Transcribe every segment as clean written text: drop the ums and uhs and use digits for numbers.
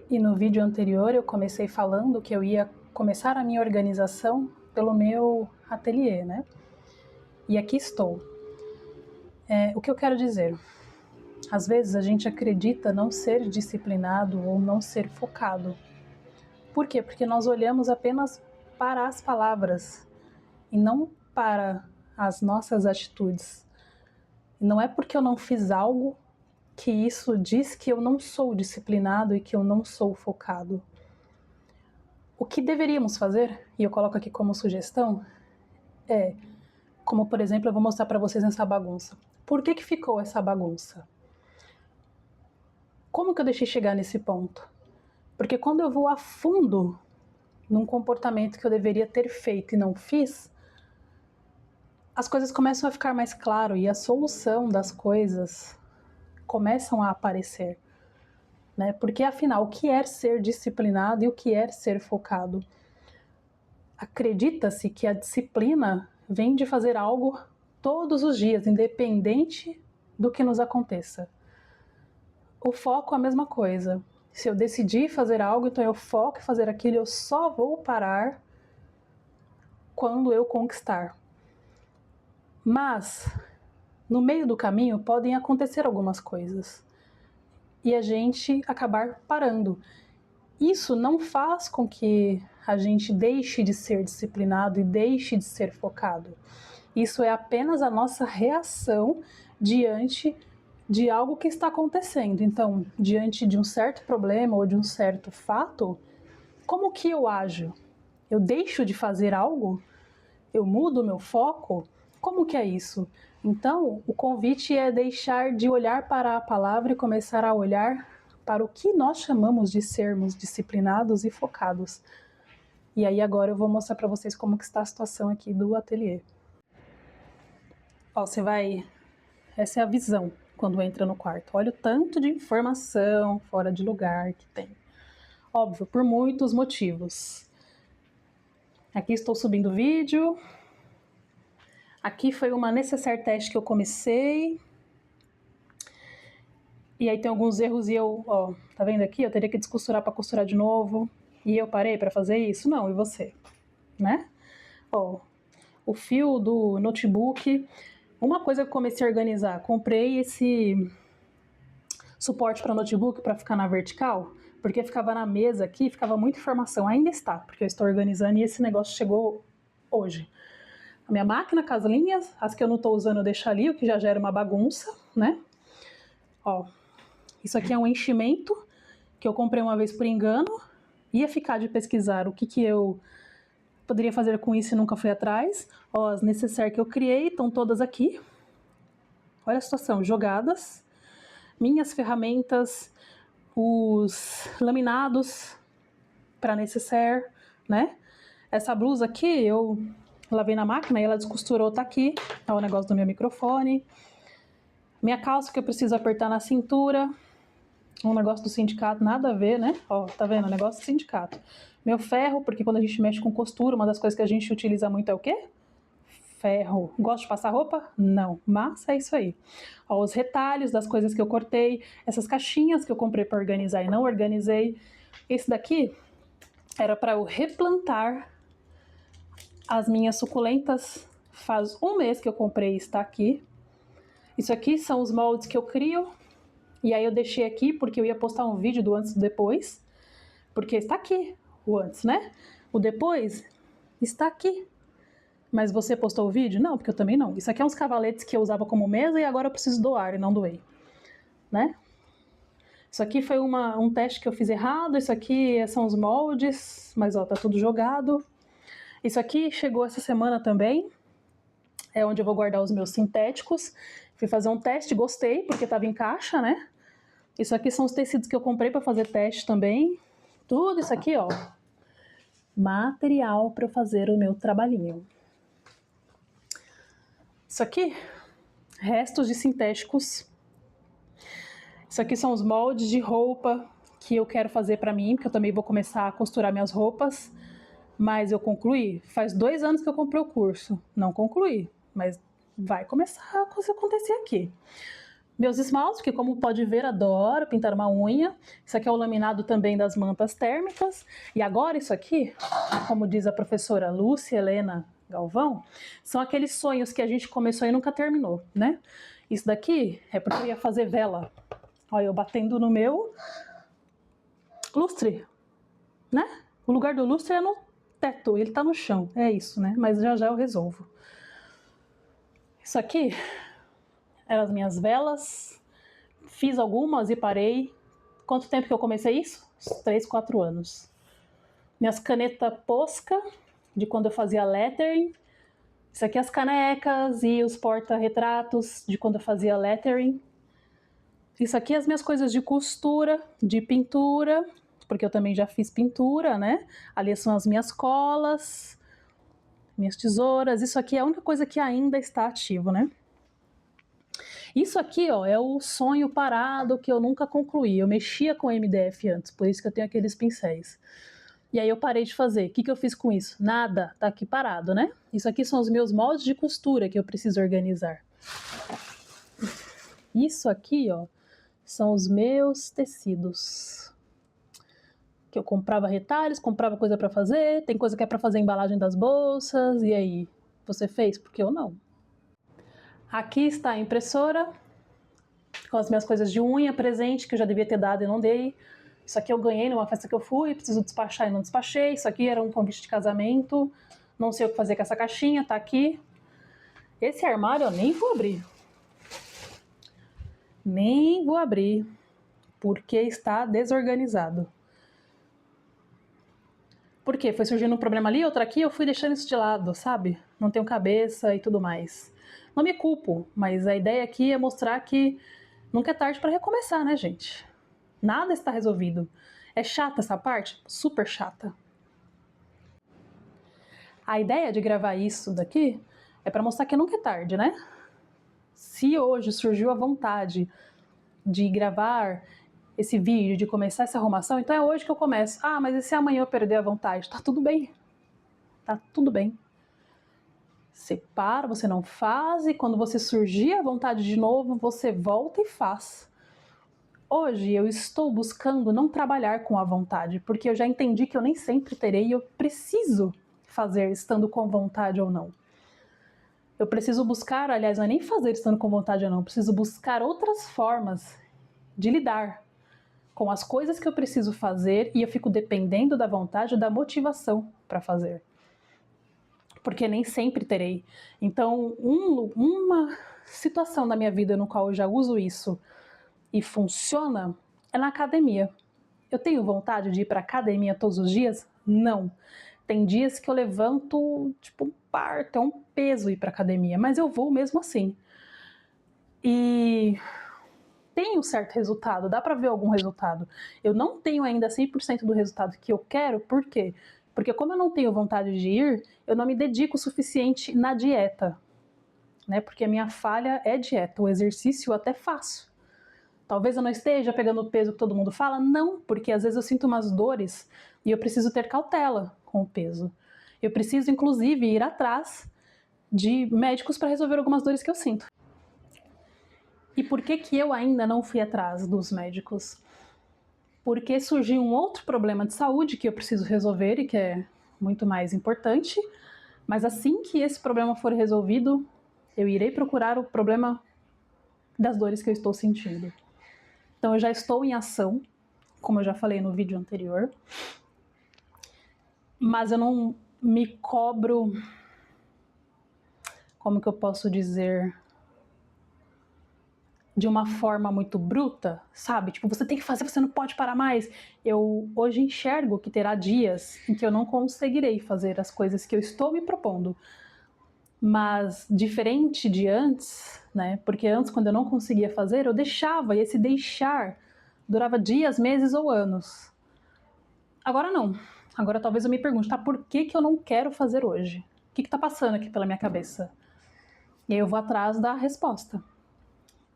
E no vídeo anterior eu comecei falando que eu ia começar a minha organização pelo meu ateliê, né? E aqui estou. O que eu quero dizer? Às vezes a gente acredita não ser disciplinado ou não ser focado. Por quê? Porque nós olhamos apenas para as palavras e não para as nossas atitudes. E não é porque eu não fiz algo que isso diz que eu não sou disciplinado e que eu não sou focado. O que deveríamos fazer, e eu coloco aqui como sugestão, como por exemplo, eu vou mostrar para vocês essa bagunça. Por que ficou essa bagunça? Como que eu deixei chegar nesse ponto? Porque quando eu vou a fundo num comportamento que eu deveria ter feito e não fiz, as coisas começam a ficar mais claras e a solução das coisas começam a aparecer. Né? Porque afinal, o que é ser disciplinado e o que é ser focado? Acredita-se que a disciplina vem de fazer algo todos os dias, independente do que nos aconteça. O foco é a mesma coisa. Se eu decidir fazer algo, então eu foco em fazer aquilo, eu só vou parar quando eu conquistar. Mas, no meio do caminho, podem acontecer algumas coisas. E a gente acabar parando. Isso não faz com que a gente deixe de ser disciplinado e deixe de ser focado. Isso é apenas a nossa reação diante de algo que está acontecendo. Então, diante de um certo problema ou de um certo fato, como que eu ajo? Eu deixo de fazer algo? Eu mudo o meu foco? Como que é isso? Então, o convite é deixar de olhar para a palavra e começar a olhar para o que nós chamamos de sermos disciplinados e focados. E aí agora eu vou mostrar para vocês como que está a situação aqui do ateliê. Ó, essa é a visão quando entra no quarto. Olha o tanto de informação fora de lugar que tem. Óbvio, por muitos motivos. Aqui estou subindo o vídeo. Aqui foi uma necessaire teste que eu comecei. E aí tem alguns erros e eu, ó, tá vendo aqui? Eu teria que descosturar para costurar de novo. E eu parei para fazer isso? Não, e você? Né? Ó, o fio do notebook. Uma coisa que eu comecei a organizar, comprei esse suporte para notebook para ficar na vertical, porque ficava na mesa aqui, ficava muita informação. Ainda está, porque eu estou organizando e esse negócio chegou hoje. A minha máquina com as linhas, as que eu não estou usando eu deixo ali, o que já gera uma bagunça, né? Ó, isso aqui é um enchimento que eu comprei uma vez por engano, ia ficar de pesquisar o que eu poderia fazer com isso e nunca fui atrás. Ó, as necessaire que eu criei estão todas aqui. Olha a situação, jogadas. Minhas ferramentas, os laminados para necessaire, né? Essa blusa aqui eu lavei na máquina e ela descosturou, tá aqui. Tá o negócio do meu microfone. Minha calça que eu preciso apertar na cintura. Um negócio do sindicato, nada a ver, né? Ó, tá vendo? Negócio do sindicato. Meu ferro, porque quando a gente mexe com costura, uma das coisas que a gente utiliza muito é o quê? Ferro. Gosto de passar roupa? Não. Mas é isso aí. Ó, os retalhos das coisas que eu cortei. Essas caixinhas que eu comprei para organizar e não organizei. Esse daqui era para eu replantar as minhas suculentas. Faz um mês que eu comprei e está aqui. Isso aqui são os moldes que eu crio. E aí eu deixei aqui porque eu ia postar um vídeo do antes e do depois. Porque está aqui o antes, né? O depois está aqui. Mas você postou o vídeo? Não, porque eu também não. Isso aqui é uns cavaletes que eu usava como mesa e agora eu preciso doar e não doei. Né? Isso aqui foi um teste que eu fiz errado. Isso aqui são os moldes. Mas ó, tá tudo jogado. Isso aqui chegou essa semana também. É onde eu vou guardar os meus sintéticos. Fui fazer um teste, gostei, porque tava em caixa, né? Isso aqui são os tecidos que eu comprei para fazer teste também. Tudo isso aqui, ó. Material para fazer o meu trabalhinho. Isso aqui, restos de sintéticos. Isso aqui são os moldes de roupa que eu quero fazer para mim, porque eu também vou começar a costurar minhas roupas. Mas eu concluí? Faz 2 anos que eu comprei o curso. Não concluí, mas vai começar a acontecer aqui. Meus esmaltes, que como pode ver, adoro pintar uma unha. Isso aqui é o laminado também das mantas térmicas. E agora isso aqui, como diz a professora Lúcia Helena Galvão, são aqueles sonhos que a gente começou e nunca terminou, né? Isso daqui é porque eu ia fazer vela. Olha, eu batendo no meu lustre, né? O lugar do lustre é no teto, ele tá no chão, é isso, né? Mas já já eu resolvo. Isso aqui eram as minhas velas, fiz algumas e parei. Quanto tempo que eu comecei isso? 3, 4 anos. Minhas canetas Posca, de quando eu fazia lettering. Isso aqui é as canecas e os porta-retratos, de quando eu fazia lettering. Isso aqui é as minhas coisas de costura, de pintura, porque eu também já fiz pintura, né? Ali são as minhas colas, minhas tesouras. Isso aqui é a única coisa que ainda está ativo, né? Isso aqui, ó, é o sonho parado que eu nunca concluí. Eu mexia com MDF antes, por isso que eu tenho aqueles pincéis. E aí eu parei de fazer. O que eu fiz com isso? Nada, tá aqui parado, né? Isso aqui são os meus moldes de costura que eu preciso organizar. Isso aqui, ó, são os meus tecidos. Que eu comprava retalhos, comprava coisa para fazer, tem coisa que é para fazer a embalagem das bolsas, e aí? Você fez? Porque eu não. Aqui está a impressora, com as minhas coisas de unha, presente que eu já devia ter dado e não dei. Isso aqui eu ganhei numa festa que eu fui, preciso despachar e não despachei. Isso aqui era um convite de casamento, não sei o que fazer com essa caixinha, tá aqui. Esse armário eu nem vou abrir. Nem vou abrir, porque está desorganizado. Por quê? Foi surgindo um problema ali, outro aqui, eu fui deixando isso de lado, sabe? Não tenho cabeça e tudo mais. Não me culpo, mas a ideia aqui é mostrar que nunca é tarde para recomeçar, né, gente? Nada está resolvido. É chata essa parte? Super chata. A ideia de gravar isso daqui é para mostrar que nunca é tarde, né? Se hoje surgiu a vontade de gravar esse vídeo, de começar essa arrumação, então é hoje que eu começo. Ah, mas e se amanhã eu perder a vontade? Tá tudo bem. Tá tudo bem. Você para, você não faz, e quando você surgir a vontade de novo, você volta e faz. Hoje eu estou buscando não trabalhar com a vontade, porque eu já entendi que eu nem sempre terei e eu preciso fazer estando com vontade ou não. Eu preciso buscar, aliás, não é nem fazer estando com vontade ou não, eu preciso buscar outras formas de lidar com as coisas que eu preciso fazer e eu fico dependendo da vontade e da motivação para fazer. Porque nem sempre terei. Então, uma situação da minha vida no qual eu já uso isso e funciona é na academia. Eu tenho vontade de ir para academia todos os dias? Não. Tem dias que eu levanto, tipo, um parto, é um peso ir para academia, mas eu vou mesmo assim. E tem um certo resultado, dá para ver algum resultado. Eu não tenho ainda 100% do resultado que eu quero, por quê? Porque como eu não tenho vontade de ir, eu não me dedico o suficiente na dieta, né? Porque a minha falha é dieta, o exercício eu até faço. Talvez eu não esteja pegando o peso que todo mundo fala, não, porque às vezes eu sinto umas dores e eu preciso ter cautela com o peso. Eu preciso, inclusive, ir atrás de médicos para resolver algumas dores que eu sinto. E por que que eu ainda não fui atrás dos médicos? Porque surgiu um outro problema de saúde que eu preciso resolver e que é muito mais importante, mas assim que esse problema for resolvido, eu irei procurar o problema das dores que eu estou sentindo. Então eu já estou em ação, como eu já falei no vídeo anterior, mas eu não me cobro, como que eu posso dizer, de uma forma muito bruta, sabe? Tipo, você tem que fazer, você não pode parar mais. Eu hoje enxergo que terá dias em que eu não conseguirei fazer as coisas que eu estou me propondo. Mas diferente de antes, né? Porque antes, quando eu não conseguia fazer, eu deixava, e esse deixar durava dias, meses ou anos. Agora não. Agora talvez eu me pergunte, tá, por que que eu não quero fazer hoje? O que que tá passando aqui pela minha cabeça? E aí eu vou atrás da resposta.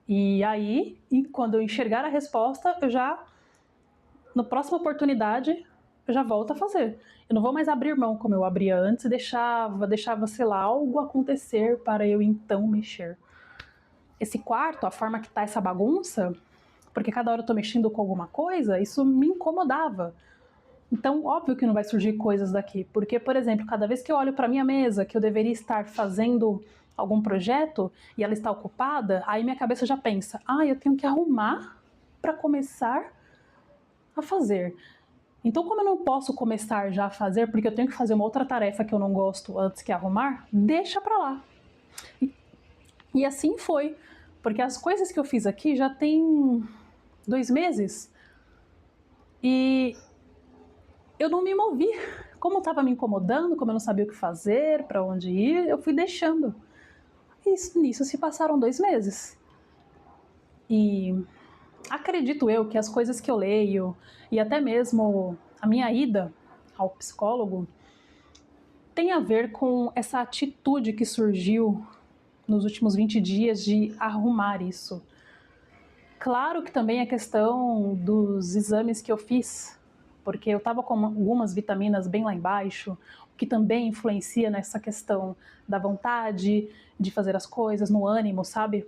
E aí, quando eu enxergar a resposta, eu já, na próxima oportunidade, eu já volto a fazer. Eu não vou mais abrir mão como eu abria antes e deixava, sei lá, algo acontecer para eu então mexer. esse quarto, a forma que tá essa bagunça, porque cada hora eu tô mexendo com alguma coisa, isso me incomodava. Então, óbvio que não vai surgir coisas daqui, porque, por exemplo, cada vez que eu olho para minha mesa, que eu deveria estar fazendo algum projeto e ela está ocupada, aí minha cabeça já pensa: eu tenho que arrumar para começar a fazer. Então, como eu não posso começar já a fazer, porque eu tenho que fazer uma outra tarefa que eu não gosto antes que arrumar, deixa para lá. E assim foi, porque as coisas que eu fiz aqui já tem 2 meses e eu não me movi. Como estava me incomodando, como eu não sabia o que fazer, para onde ir, eu fui deixando. E nisso se passaram 2 meses. E acredito eu que as coisas que eu leio, e até mesmo a minha ida ao psicólogo, tem a ver com essa atitude que surgiu nos últimos 20 dias de arrumar isso. Claro que também a questão dos exames que eu fiz, porque eu estava com algumas vitaminas bem lá embaixo, o que também influencia nessa questão da vontade de fazer as coisas, no ânimo, sabe?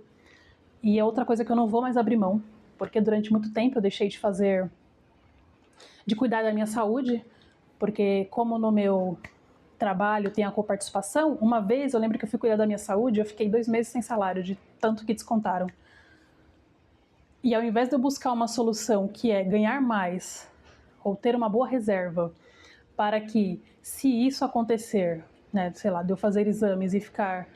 E é outra coisa que eu não vou mais abrir mão, porque durante muito tempo eu deixei de cuidar da minha saúde, porque como no meu trabalho tem a coparticipação, uma vez eu lembro que eu fui cuidar da minha saúde, eu fiquei 2 meses sem salário, de tanto que descontaram. E ao invés de eu buscar uma solução que é ganhar mais ou ter uma boa reserva para que, se isso acontecer, né, sei lá, de eu fazer exames e ficar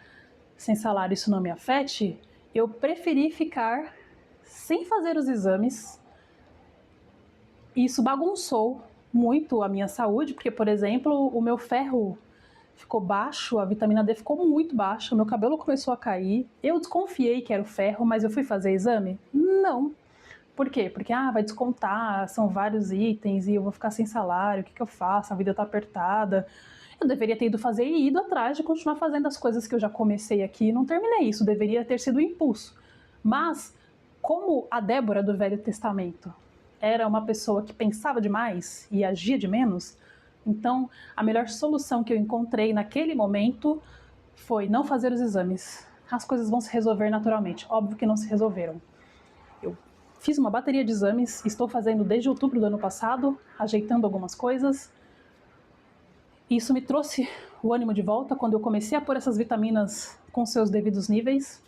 sem salário, isso não me afete, eu preferi ficar sem fazer os exames. Isso bagunçou muito a minha saúde, porque, por exemplo, o meu ferro ficou baixo, a vitamina D ficou muito baixa, meu cabelo começou a cair. Eu desconfiei que era o ferro, mas eu fui fazer exame? Não. Por quê? Porque vai descontar, são vários itens e eu vou ficar sem salário, o que eu faço? A vida tá apertada. Eu deveria ter ido fazer e ido atrás de continuar fazendo as coisas que eu já comecei aqui e não terminei. Isso deveria ter sido um impulso. Mas, como a Débora do Velho Testamento era uma pessoa que pensava demais e agia de menos, então a melhor solução que eu encontrei naquele momento foi não fazer os exames. As coisas vão se resolver naturalmente. Óbvio que não se resolveram. Eu fiz uma bateria de exames, estou fazendo desde outubro do ano passado, ajeitando algumas coisas. Isso me trouxe o ânimo de volta quando eu comecei a pôr essas vitaminas com seus devidos níveis.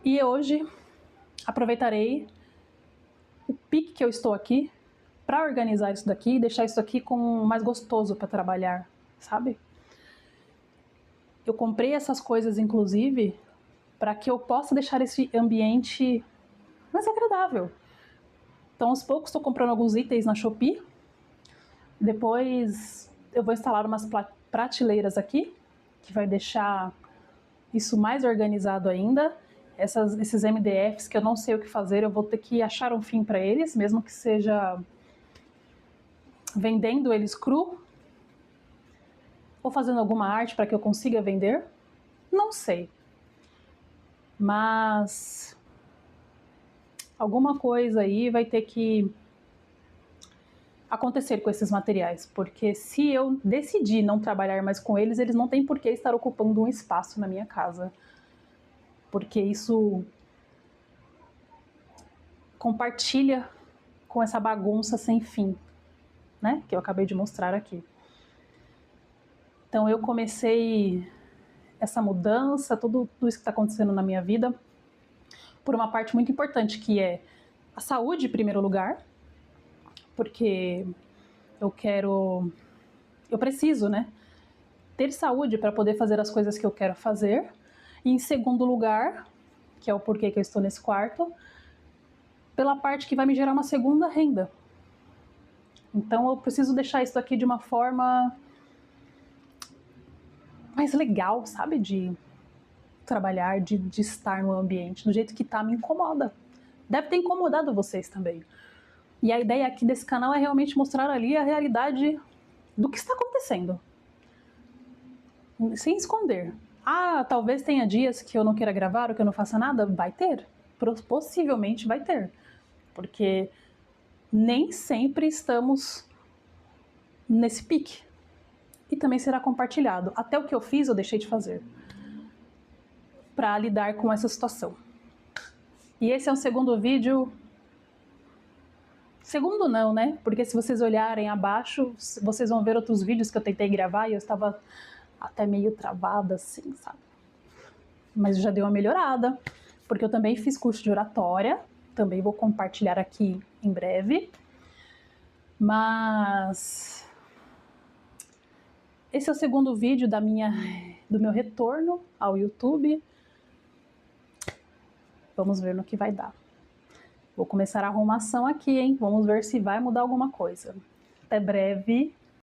E hoje aproveitarei o pique que eu estou aqui para organizar isso daqui e deixar isso aqui com mais gostoso para trabalhar, sabe? Eu comprei essas coisas, inclusive, para que eu possa deixar esse ambiente mais agradável. Então, aos poucos, estou comprando alguns itens na Shopee. Depois, eu vou instalar umas prateleiras aqui, que vai deixar isso mais organizado ainda. Esses MDFs que eu não sei o que fazer, eu vou ter que achar um fim para eles, mesmo que seja vendendo eles cru ou fazendo alguma arte para que eu consiga vender. Não sei. Mas alguma coisa aí vai ter que acontecer com esses materiais, porque se eu decidir não trabalhar mais com eles, eles não têm por que estar ocupando um espaço na minha casa, porque isso compartilha com essa bagunça sem fim, né, que eu acabei de mostrar aqui. Então eu comecei essa mudança, tudo isso que está acontecendo na minha vida, por uma parte muito importante, que é a saúde em primeiro lugar, porque eu preciso, né, ter saúde para poder fazer as coisas que eu quero fazer. E em segundo lugar, que é o porquê que eu estou nesse quarto, pela parte que vai me gerar uma segunda renda. Então eu preciso deixar isso aqui de uma forma mais legal, sabe, de trabalhar, de estar no ambiente, do jeito que tá, me incomoda. Deve ter incomodado vocês também. E a ideia aqui desse canal é realmente mostrar ali a realidade do que está acontecendo. Sem esconder. Talvez tenha dias que eu não queira gravar ou que eu não faça nada. Vai ter. Possivelmente vai ter. Porque nem sempre estamos nesse pique. E também será compartilhado. Até o que eu fiz, eu deixei de fazer. para lidar com essa situação. E esse é o segundo vídeo. Segundo não, né? Porque se vocês olharem abaixo, vocês vão ver outros vídeos que eu tentei gravar e eu estava até meio travada assim, sabe? Mas já deu uma melhorada, porque eu também fiz curso de oratória, também vou compartilhar aqui em breve. Mas esse é o segundo vídeo do meu retorno ao YouTube. Vamos ver no que vai dar. Vou começar a arrumação aqui, hein? Vamos ver se vai mudar alguma coisa. Até breve.